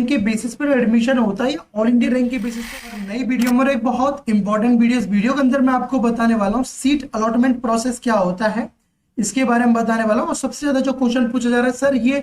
के बेसिस पर एडमिशन होता है या ऑल इंडिया रैंक के बेसिस पर? नई वीडियो में एक बहुत इंपॉर्टेंट वीडियो, इस वीडियो के अंदर मैं आपको बताने वाला हूँ सीट अलॉटमेंट प्रोसेस क्या होता है, इसके बारे में बताने वाला हूँ। और सबसे ज्यादा जो क्वेश्चन पूछा जा रहा है, सर ये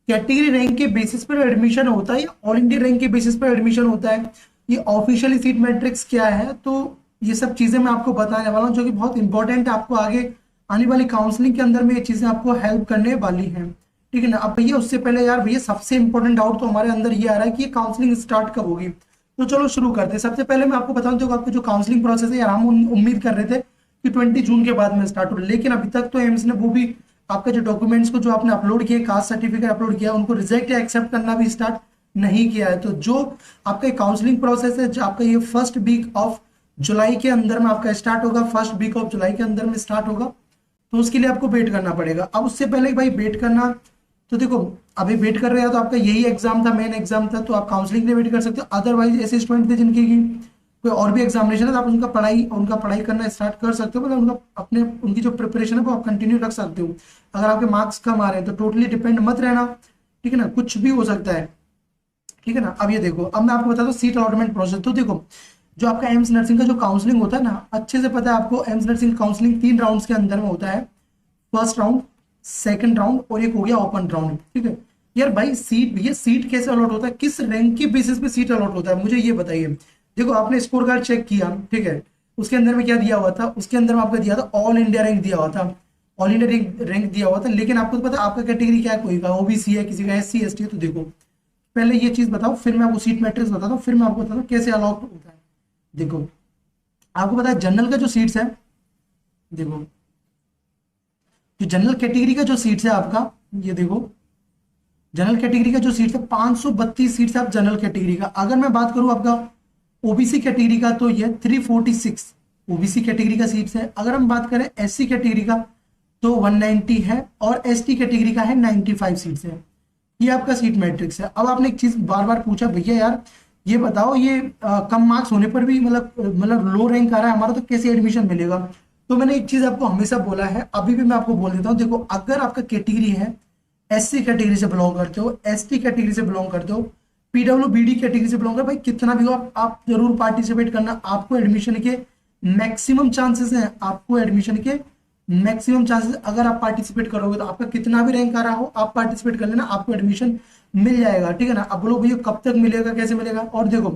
कैटेगरी रैंक के बेसिस पर एडमिशन होता है या ऑल इंडिया रैंक के बेसिस पर एडमिशन होता है, ये ऑफिशियली सीट मैट्रिक्स क्या है, तो ये सब चीजें मैं आपको बताने वाला हूँ जो कि बहुत इंपॉर्टेंट है, आपको आगे आने वाली काउंसलिंग के अंदर में ये चीजें आपको हेल्प करने वाली हैं। ठीक है ना। अब भैया उससे पहले यार भैया सबसे इंपॉर्टेंट डाउट तो हमारे अंदर ये आ रहा है कि ये काउंसलिंग स्टार्ट कब होगी, तो चलो शुरू करते हैं। सबसे पहले मैं आपको बताऊं तो आपको जो काउंसलिंग प्रोसेस है यार, हम उम्मीद कर रहे थे कि 20 जून के बाद में स्टार्ट हो, लेकिन अभी तक तो एम्स ने वो भी आपका जो डॉक्यूमेंट्स को जो आपने अपलोड किए, कास्ट सर्टिफिकेट अपलोड किया, उनको रिजेक्ट या एक्सेप्ट करना भी स्टार्ट नहीं किया है। तो जो आपका काउंसलिंग प्रोसेस है, जो आपका ये फर्स्ट वीक ऑफ जुलाई के अंदर में आपका स्टार्ट होगा, फर्स्ट वीक ऑफ जुलाई के अंदर में स्टार्ट होगा, तो उसके लिए आपको वेट करना पड़ेगा। अब उससे पहले भाई वेट करना, तो देखो अभी वेट कर रहे हो तो आपका यही एग्जाम था, मेन एग्जाम था, तो आप काउंसलिंग के लिए वेट कर सकते हो। अदरवाइज ऐसे स्टूडेंट थे जिनकी कोई और भी एग्जामिनेशन है तो आप उनका पढ़ाई करना स्टार्ट कर सकते हो, मतलब उनकी जो प्रिपरेशन है वो आप कंटिन्यू रख सकते हो। अगर आपके मार्क्स कम आ रहे हैं तो टोटली डिपेंड मत रहना, ठीक है ना, कुछ भी हो सकता है, ठीक है ना। अब ये देखो, अब मैं आपको बता दूं सीट अलॉटमेंट प्रोसेस। तो देखो जो आपका एम्स नर्सिंग का जो काउंसलिंग होता है ना, अच्छे से पता है आपको, एम्स नर्सिंग काउंसलिंग 3 राउंड्स के अंदर में होता है। फर्स्ट राउंड, सेकंड राउंड और एक हो गया ओपन राउंड, ठीक है। यार भाई ये सीट कैसे अलॉट होता है, किस रैंक के बेसिस पे सीट अलॉट होता है, मुझे ये बताइए। देखो आपने स्कोर कार्ड चेक किया, ठीक है, उसके अंदर में क्या दिया हुआ था, उसके अंदर में आपका दिया था ऑल इंडिया रैंक दिया हुआ था, ऑल इंडिया रैंक दिया हुआ था। लेकिन आपको तो पता है आपका कैटेगरी क्या है, कोई का ओबीसी है, किसी का एससी एसटी है। तो देखो पहले ये चीज बताओ, फिर मैं आपको सीट मैट्रिक्स बताता हूँ, फिर मैं आपको बताता हूँ कैसे अलॉट होता है। देखो आपको पता है जनरल का जो सीट्स है, देखो जो जनरल कैटेगरी का जो सीट्स है आपका, ये देखो जनरल कैटेगरी का जो सीट्स है 532 सीट्स है आप जनरल कैटेगरी का। अगर मैं बात करूं आपका ओबीसी कैटेगरी का तो ये 346 ओबीसी कैटेगरी का सीट्स है। अगर हम बात करें एससी कैटेगरी का तो 190 है और एसटी कैटेगरी का है 95 सीट्स है। ये आपका सीट मैट्रिक्स है। अब आपने एक चीज बार बार पूछा, भैया यार ये बताओ ये कम मार्क्स होने पर भी मतलब लो रैंक आ रहा है हमारा, तो कैसे एडमिशन मिलेगा। तो मैंने एक चीज आपको हमेशा बोला है, अभी भी मैं आपको बोल देता हूँ। देखो अगर आपका कैटेगरी है एससी कैटेगरी से बिलोंग करते हो, एसटी कैटेगरी से बिलोंग करते हो, पीडब्ल्यूबीडी कैटेगरी से बिलोंग करते हो, भाई कितना भी हो आप जरूर पार्टिसिपेट करना। आपको एडमिशन के मैक्सिमम चांसेस हैं, आपको एडमिशन के मैक्सिमम चांसेस, अगर आप पार्टिसिपेट करोगे तो आपका कितना भी रैंक आ रहा हो आप पार्टिसिपेट कर लेना, आपको एडमिशन मिल जाएगा, ठीक है ना। अब बोलो भैया कब तक मिलेगा, कैसे मिलेगा। और देखो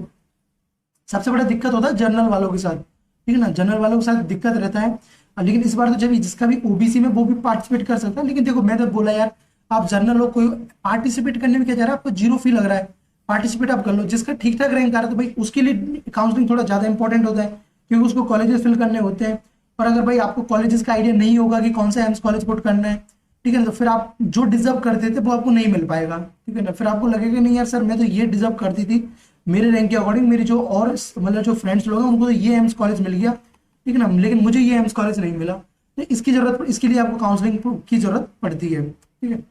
सबसे बड़ा दिक्कत होता है जनरल वालों के साथ, ठीक है ना, जनरल वालों के साथ दिक्कत रहता है। लेकिन इस बार तो जब जिसका भी ओबीसी में वो भी पार्टिसिपेट कर सकता है। लेकिन देखो मैं तो बोला यार, आप जनरल लोग कोई पार्टिसिपेट करने में क्या जा रहा है, आपको जीरो फील लग रहा है, पार्टिसिपेट आप कर लो। जिसका ठीक ठाक रैंक आ रहा है तो भाई उसके लिए काउंसलिंग थोड़ा ज्यादा इंपॉर्टेंट होता है, क्योंकि उसको कॉलेजेस फिल करने होते हैं। और अगर भाई आपको कॉलेजेस का आइडिया नहीं होगा कि कौन सा एम्स कॉलेज पुट करना है, ठीक है ना, तो फिर आप जो डिजर्व करते थे वो आपको नहीं मिल पाएगा, ठीक है ना। फिर आपको लगेगा नहीं यार सर मैं तो ये डिजर्व करती थी, मेरे रैंक के अकॉर्डिंग मेरी जो और मतलब जो फ्रेंड्स लोग हैं उनको तो ये एम्स कॉलेज मिल गया, ठीक है ना, लेकिन मुझे ये एम्स कॉलेज नहीं मिला। तो इसके लिए आपको काउंसलिंग की जरूरत पड़ती है, ठीक है।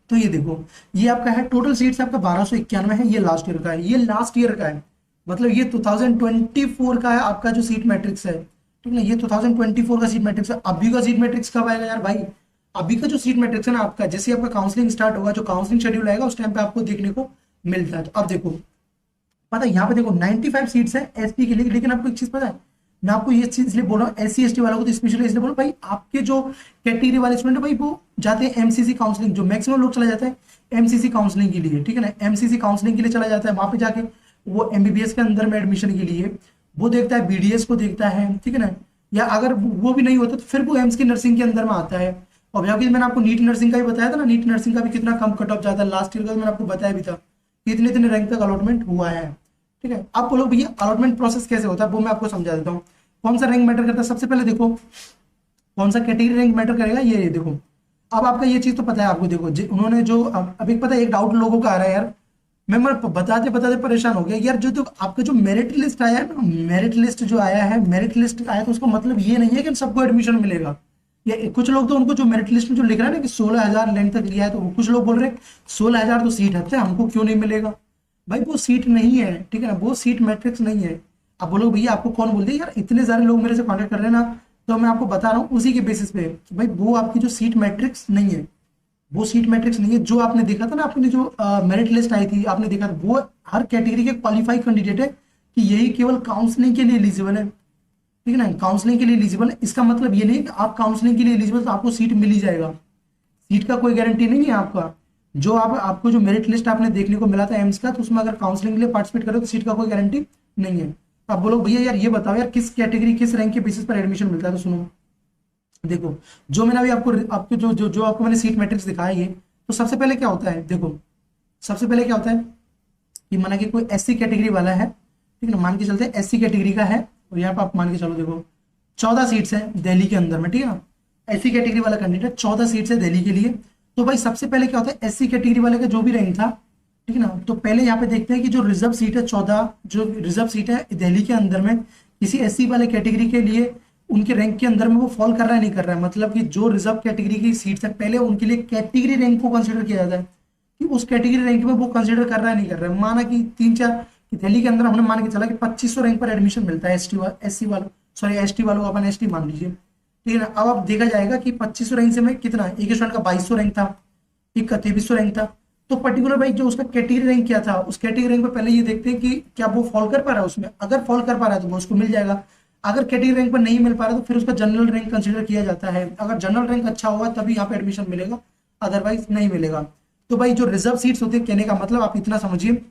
तो ये देखो ये आपका है टोटल सीट्स आपका 1291 है, ये लास्ट ईयर का है, ये लास्ट ईयर का है, मतलब ये 2024 का है आपका जो सीट मैट्रिक्स है, ठीक है ना, ये 2024 का सीट मैट्रिक्स है। अभी का सीट मैट्रिक्स कब आएगा यार भाई, अभी का जो सीट मैट्रिक्स है ना आपका, जैसे आपका काउंसलिंग स्टार्ट होगा, जो काउंसलिंग शेड्यूल आएगा उस टाइम पे आपको देखने को मिलता है। तो अब देखो पता है यहाँ पे देखो 95 सीट्स है एसटी के लिए। लेकिन आपको एक चीज पता है, मैं आपको ये चीज इसलिए बोल रहा हूँ एससी एसटी वालों को तो स्पेशली इसलिए बोल रहा हूँ, भाई आपके जो कैटेगरी वाले स्टूडेंट है भाई वो जाते हैं एमसीसी काउंसलिंग, जो मैक्सिमम लोग चला जाता है एमसीसी काउंसलिंग के लिए, ठीक है ना, एमसीसी काउंसलिंग के लिए चला जाता है। वहां पे जाके वो एमबीबीएस के अंदर में एडमिशन के लिए वो देखता है, बीडीएस को देखता है, ठीक है ना, या अगर वो भी नहीं होता तो फिर वो एम्स की नर्सिंग के अंदर में आता है। और जबकि मैंने आपको नीट नर्सिंग का भी बताया था ना, नीट नर्सिंग का भी कितना कम कट ऑफ जाता है, लास्ट ईयर का मैंने आपको बताया भी था कि इतने इतने रैंक तक अलॉटमेंट हुआ है, ठीक है। आप बोलो भैया अलॉटमेंट प्रोसेस कैसे होता है, वो मैं आपको समझा देता हूँ। कौन सा रैंक मैटर करता है, सबसे पहले देखो कौन सा कैटेगरी रैंक मैटर करेगा, ये देखो। अब आपका ये चीज तो पता है आपको, देखो उन्होंने जो अब एक पता है एक डाउट लोगों का आ रहा है यार, मैं बताते बताते परेशान हो गया यार। जो आपका जो मेरिट लिस्ट आया है ना, मेरिट लिस्ट जो आया है, मेरिट लिस्ट आया तो उसका मतलब ये नहीं है कि सबको एडमिशन मिलेगा। या कुछ लोग तो उनको जो मेरिट लिस्ट में जो लिख रहा है ना कि 16,000 रैंक तक लिया है, तो कुछ लोग बोल रहे हैं 16,000 तो सीट है, हमको क्यों नहीं मिलेगा। भाई वो सीट नहीं है, ठीक है ना, वो सीट मैट्रिक्स नहीं है। अब बोलो भैया आपको कौन बोल दिया यार, इतने सारे लोग मेरे से कॉन्टेक्ट कर रहे हैं ना, तो मैं आपको बता रहा हूँ उसी के बेसिस पे भाई वो आपकी जो सीट मैट्रिक्स नहीं है, वो सीट मैट्रिक्स नहीं है जो आपने देखा था ना, आपने जो मेरिट लिस्ट आई थी आपने देखा था, वो हर कैटेगरी के क्वालिफाई कैंडिडेट है कि यही केवल काउंसलिंग के लिए एलिजिबल है, ठीक है ना। काउंसलिंग के लिए एलिजिबल है, इसका मतलब ये नहीं कि आप काउंसलिंग के लिए एलिजिबल तो आपको सीट मिल ही जाएगा। सीट का कोई गारंटी नहीं है आपका। जो आपको जो मेरिट लिस्ट आपने देखने को मिला था एम्स का, तो उसमें अगर काउंसलिंग के लिए पार्टिसिपेट करो तो सीट का कोई गारंटी नहीं है। आप बोलो भैया यार ये बताओ यार किस कैटेगरी किस रैंक के बेसिस पर एडमिशन मिलता है, तो सुनो देखो, जो मैंने अभी आपको जो आपको मैंने सीट मैट्रिक्स दिखाया है, तो सबसे पहले क्या होता है, देखो सबसे पहले क्या होता है कि माना कि कोई एससी कैटेगरी वाला है, ठीक है ना, मान के चलते हैं एससी कैटेगरी का है, और यहाँ पर आप मान के चलो देखो 14 सीट्स है दिल्ली के अंदर में, ठीक है ना। एससी कैटेगरी वाला कैंडिडेट 14 सीट्स है दिल्ली के लिए। तो भाई सबसे पहले क्या होता है, एससी कैटेगरी वाले का जो भी रैंक था, ठीक है ना, तो पहले यहाँ पे देखते हैं कि जो रिजर्व सीट है 14 जो रिजर्व सीट है दिल्ली के अंदर में किसी एससी वाले कैटेगरी के लिए, उनके रैंक के अंदर में वो फॉल कर रहा है नहीं कर रहा है। मतलब कि जो रिजर्व कैटेगरी की सीट्स है पहले उनके लिए कैटेगरी रैंक को कंसिडर किया जाता है कि उस कैटेगरी रैंक में वो कंसिडर कर रहा है नहीं कर रहा है। माना कि 3-4 कि दिल्ली के अंदर हमने मान के चला कि 2500 रैंक पर एडमिशन मिलता है एससी वालों, सॉरी एसटी वालों को अपन एसटी मान लीजिए, ठीक है ना। अब आप देखा जाएगा कि 2500 रैंक से में कितना, एक स्टूडेंट का 2200 रैंक था, एक का 2300 रैंक था। तो पर्टिकुलर भाई जो उसका कैटेगरी रैंक क्या था, उस कैटेगरी रैंक पे पहले ये देखते हैं कि क्या वो फॉल कर पा रहा है उसमें। अगर फॉल कर पा रहा है तो वो उसको मिल जाएगा। अगर कैटेगरी रैंक पर नहीं मिल पा रहा तो फिर उसका जनरल रैंक कंसिडर किया जाता है। अगर जनरल रैंक अच्छा होगा तभी यहाँ पे एडमिशन मिलेगा, अदरवाइज नहीं मिलेगा। तो भाई जो रिजर्व सीट्स होती है, कहने का मतलब आप इतना समझिए,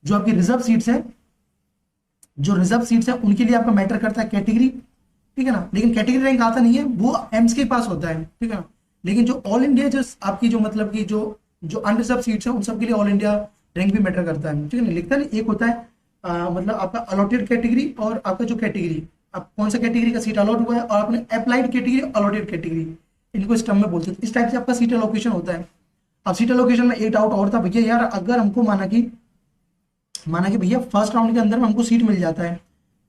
जो आपकी रिजर्व सीट्स है, जो रिजर्व सीट्स है उनके लिए आपका मैटर करता है कैटेगरी, ठीक है ना। लेकिन कैटेगरी रैंक आता नहीं है, वो एम्स के पास होता है, ठीक है ना। लेकिन जो ऑल इंडिया जो आपकी जो मतलब कि जो जो अनरिजर्व सीट्स है उन सब के लिए ऑल इंडिया रैंक भी मैटर करता है, ठीक है ना। लिखता है ना, एक होता है मतलब आपका अलॉटेड कैटेगरी और आपका जो कैटेगरी, आप कौन सा कैटेगरी का सीट अलॉट हुआ है, और आपने अप्लाइड कैटेगरी अलॉटेड कैटेगरी, इनको इस टर्म में बोलते हैं। इस टाइप से आपका सीट एलोकेशन होता है। अब सीट एलोकेशन में एक डाउट और था भैया यार, अगर हमको माना कि भैया फर्स्ट राउंड के अंदर में हमको सीट मिल जाता है,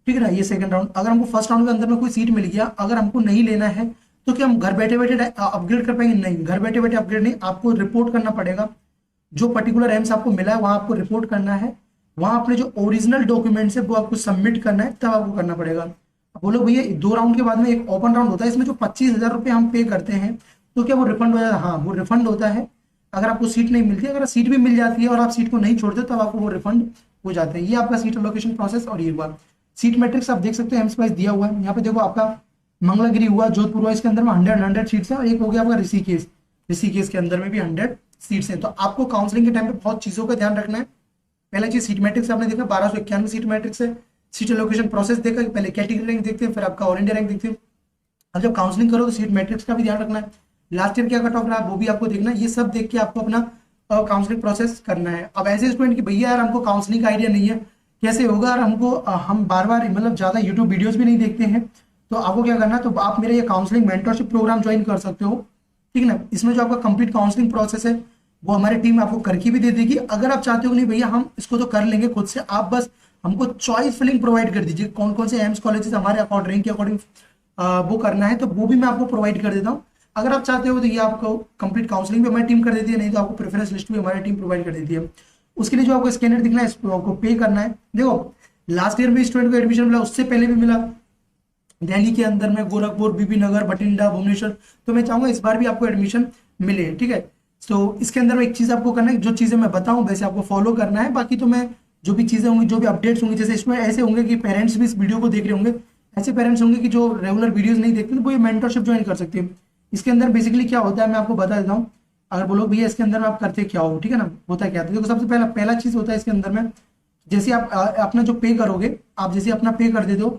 ठीक है ना, ये सेकंड राउंड, अगर हमको फर्स्ट राउंड के अंदर में कोई सीट मिल गया, अगर हमको नहीं लेना है तो क्या हम घर बैठे बैठे अपग्रेड कर पाएंगे? नहीं, घर बैठे बैठे अपग्रेड नहीं, आपको रिपोर्ट करना पड़ेगा। जो पर्टिकुलर एम्स आपको मिला है वहां आपको रिपोर्ट करना है, वहां अपने जो ओरिजिनल डॉक्यूमेंट्स है वो आपको सबमिट करना है, तब आपको करना पड़ेगा। अब बोलो भैया 2 राउंड के बाद में एक ओपन राउंड होता है, इसमें जो 25,000 रुपये हम पे करते हैं तो क्या वो रिफंड हो जाता है? हाँ, वो रिफंड होता है अगर आपको सीट नहीं मिलती। अगर सीट भी मिल जाती है और आप सीट को नहीं छोड़ते तब आपको वो रिफंड हो जाते हैं। ये आपका सीट एलोकेशन प्रोसेस। और ये हुआ सीट मैट्रिक्स, आप देख सकते हैं एम्स वाइज दिया हुआ है। यहाँ पे देखो आपका मंगलागिरी हुआ, जोधपुर हुआ, इसके अंदर में 100 सीट्स है, और एक हो गया आपका ऋषिकेश के अंदर में भी 100 सीट्स हैं। तो आपको काउंसलिंग के टाइम पे बहुत चीजों का ध्यान रखना है। पहला चीज सीट मैट्रिक्स आपने देखा, 1291 सीट मैट्रिक्स है। सीट एलोकेशन प्रोसेस देखा कि पहले कैटेगरी रैंक देखते हैं, फिर आपका ऑल इंडिया रैंक देखते हैं। अब जब काउंसलिंग करो तो सीट मैट्रिक्स का भी ध्यान रखना है, लास्ट ईयर क्या कट ऑफ रहा है वो भी आपको देखना है। ये सब देख के आपको अपना काउंसलिंग प्रोसेस करना है। अब ऐसे स्टूडेंट की भैया यार हमको काउंसलिंग का आइडिया नहीं है, कैसे होगा, और हमको हम बार बार मतलब ज्यादा यूट्यूब वीडियोस भी नहीं देखते हैं, तो आपको क्या करना है, तो आप मेरा ये काउंसलिंग मेंटरशिप प्रोग्राम ज्वाइन कर सकते हो, ठीक है ना। इसमें जो आपका कंप्लीट काउंसलिंग प्रोसेस है वो हमारी टीम आपको करके भी दे देगी। अगर आप चाहते हो नहीं भैया हम इसको तो कर लेंगे खुद से, आप बस हमको चॉइस फिलिंग प्रोवाइड कर दीजिए, कौन कौन से एम्स कॉलेजेस हमारे अकॉर्डिंग के अकॉर्डिंग वो करना है, तो वो भी मैं आपको प्रोवाइड कर देता हूँ। अगर आप चाहते हो तो ये आपको कंप्लीट काउंसलिंग भी हमारी टीम कर देती है, नहीं तो आपको प्रेफरेंस लिस्ट भी हमारी टीम प्रोवाइड कर देती है। उसके लिए जो आपको स्कैनर दिखना है इसको आपको पे करना है। देखो लास्ट ईयर में स्टूडेंट को एडमिशन मिला, उससे पहले भी मिला दिल्ली के अंदर में, गोरखपुर, बीबी नगर, बठिंडा, भुवनेश्वर। तो मैं चाहूंगा इस बार भी आपको एडमिशन मिले, ठीक है। तो इसके अंदर में एक चीज आपको करना है, जो चीजें मैं बताऊं वैसे आपको फॉलो करना है। बाकी तो मैं जो भी चीजें होंगी, जो भी अपडेट्स होंगे, जैसे इसमें ऐसे होंगे कि पेरेंट्स भी इस वीडियो को देख रहे होंगे, ऐसे पेरेंट्स होंगे कि जो रेगुलर वीडियोस नहीं देखते तो वो ये मेंटरशिप ज्वाइन कर सकते हैं। इसके अंदर बेसिकली क्या होता है मैं आपको बता देता हूँ। अगर बोलो भैया इसके अंदर में आप करते क्या हो, ठीक है ना, होता क्या है। देखो सबसे पहला चीज होता है इसके अंदर में, जैसे आप अपना जो पे करोगे, आप जैसे अपना पे कर देते हो,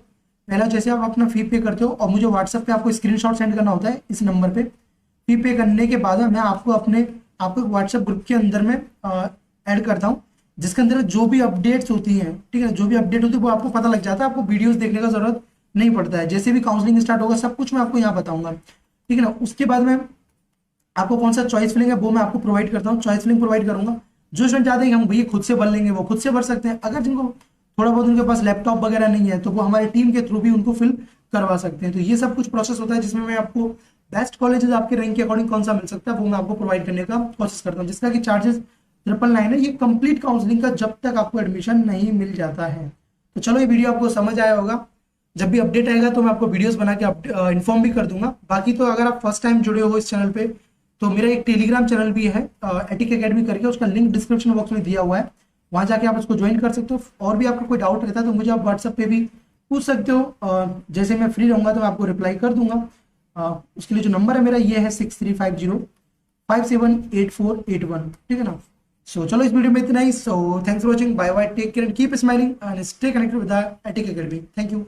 पहला जैसे आप अपना फी पे करते हो और मुझे व्हाट्सएप पे आपको स्क्रीनशॉट सेंड करना होता है इस नंबर पे। फी पे करने के बाद मैं आपको व्हाट्सएप ग्रुप के अंदर में ऐड करता हूँ, जिसके अंदर जो भी अपडेट्स होती हैं, ठीक है, जो भी अपडेट होती है वो आपको पता लग जाता है, आपको वीडियोस देखने का जरूरत नहीं पड़ता है। जैसे भी काउंसलिंग स्टार्ट होगा सब कुछ मैं आपको यहाँ बताऊंगा, ठीक है ना। उसके बाद में आपको कौन सा चॉइस फिलिंग है वो मैं आपको प्रोवाइड करता हूँ, चॉइस फिलिंग प्रोवाइड करूंगा। जो स्टूडेंट चाहते हैं कि हम भैया खुद से भर लेंगे वो खुद से भर सकते हैं। अगर जिनको थोड़ा बहुत उनके पास लैपटॉप वगैरह नहीं है तो वो हमारी टीम के थ्रू भी उनको फिल करवा सकते हैं। तो ये सब कुछ प्रोसेस होता है जिसमें मैं आपको बेस्ट कॉलेजेस आपके रैंक के अकॉर्डिंग कौन सा मिल सकता है वो मैं आपको प्रोवाइड करने का कोशिश करता हूँ, जिसका कि चार्जेस 999 है। ये कंप्लीट काउंसलिंग का जब तक आपको एडमिशन नहीं मिल जाता है। तो चलो ये वीडियो आपको समझ आया होगा। जब भी अपडेट आएगा तो मैं आपको वीडियोस बना के इन्फॉर्म भी कर दूंगा। बाकी तो अगर आप फर्स्ट टाइम जुड़े हो इस चैनल पे तो मेरा एक टेलीग्राम चैनल भी है एटिक एकेडमी करके, उसका लिंक डिस्क्रिप्शन बॉक्स में दिया हुआ है, वहां जाके आप उसको ज्वाइन कर सकते हो। और भी आपका कोई डाउट रहता है तो मुझे आप व्हाट्सएप पे भी पूछ सकते हो, जैसे मैं फ्री रहूंगा तो मैं आपको रिप्लाई कर दूंगा। उसके लिए जो नंबर है मेरा ये है 6350578481, ठीक है ना। सो चलो इस वीडियो में इतना ही। So thanks for watching, bye bye, take care and keep smiling and stay connected with the Attic academy. Thank you.